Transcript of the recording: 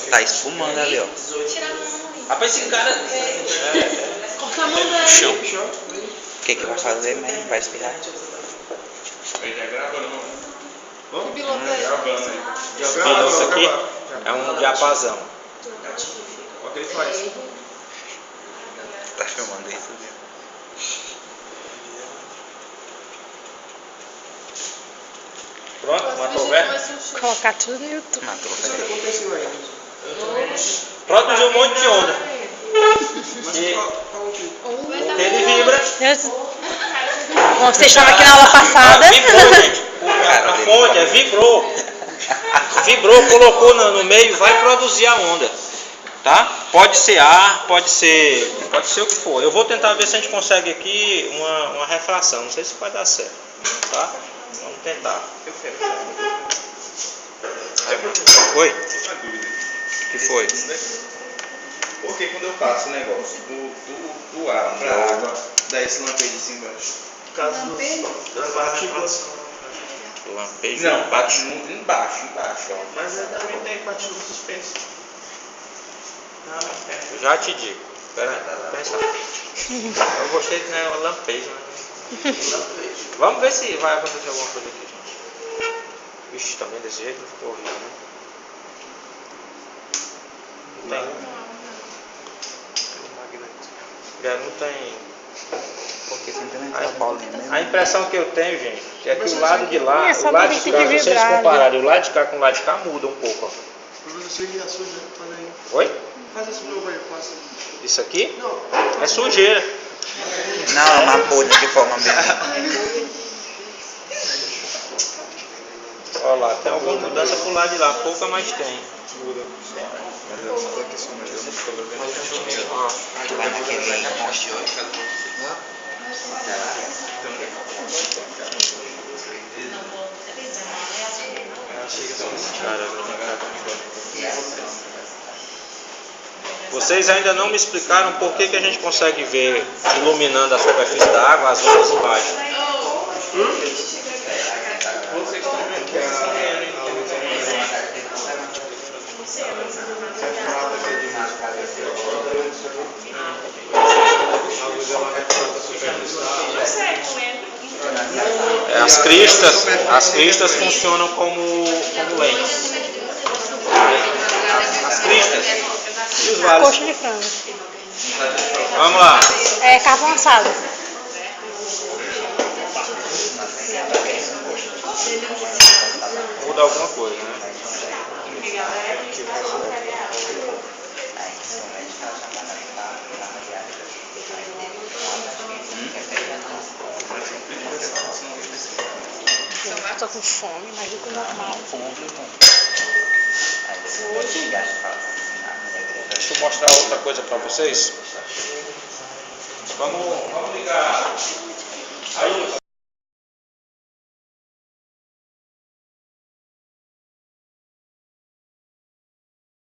Tá espumando ali, ó. Rapaz, esse cara... Corta a mão dele. Chão. O que vai fazer mesmo? Vai espirrar? Ele já grava não? Que piloto é esse? Gravando aí. Esse piloto aqui é um diapasão. Olha o que ele faz. Tá filmando isso, viu? Pronto, matou o velho. Colocar tudo no YouTube. Matou, Isso velho. aconteceu aí. Produziu um monte de onda. E porque ele vibra. Como vocês estavam aqui na aula passada. Vibrou, gente. A fonte vibrou. Vibrou, colocou no meio, vai produzir a onda. Tá? Pode ser ar, pode ser o que for. Eu vou tentar ver se a gente consegue aqui uma refração. Não sei se vai dar certo. Tá? Vamos tentar. Oi? Uma dúvida. O que foi? Porque quando eu passo o negócio do ar pra água, dá esse lampejo assim embaixo. Por causa das partículas. Lampejo Não, embaixo. Embaixo, ó. Mas também tem partícula suspensa. Eu já te digo. Espera aí, pensa. Eu gostei de lampejo. Né? Vamos ver se vai acontecer alguma coisa aqui, gente. Vixe, também desse jeito não ficou horrível, né? Não tem. Não tem. Porque simplesmente é a bolinha mesmo. A impressão que eu tenho, gente, é que o lado de lá, É, só o lado que de tem cá, que se vocês vibrar, compararem o lado de cá com o lado de cá, muda um pouco, ó. Professor, e a suja? Faz aí. Oi? Faz esse novo aí, passa. Isso aqui Não. é sujeira. Não, é uma bolha que forma mesmo. Olha lá, tem alguma mudança pro lado de lá, pouca, mas tem. Vai naquele poste hoje. Vocês ainda não me explicaram por que a gente consegue ver, iluminando a superfície da água, as ondas embaixo. Vocês estão vendo que a luz As cristas funcionam como lentes. As cristas e os vales. Coxa de frango. Vamos lá. É carvão assado. Muda alguma coisa, né? Tô com fome, mais do que o normal. Deixa eu mostrar outra coisa para vocês. Vamos ligar.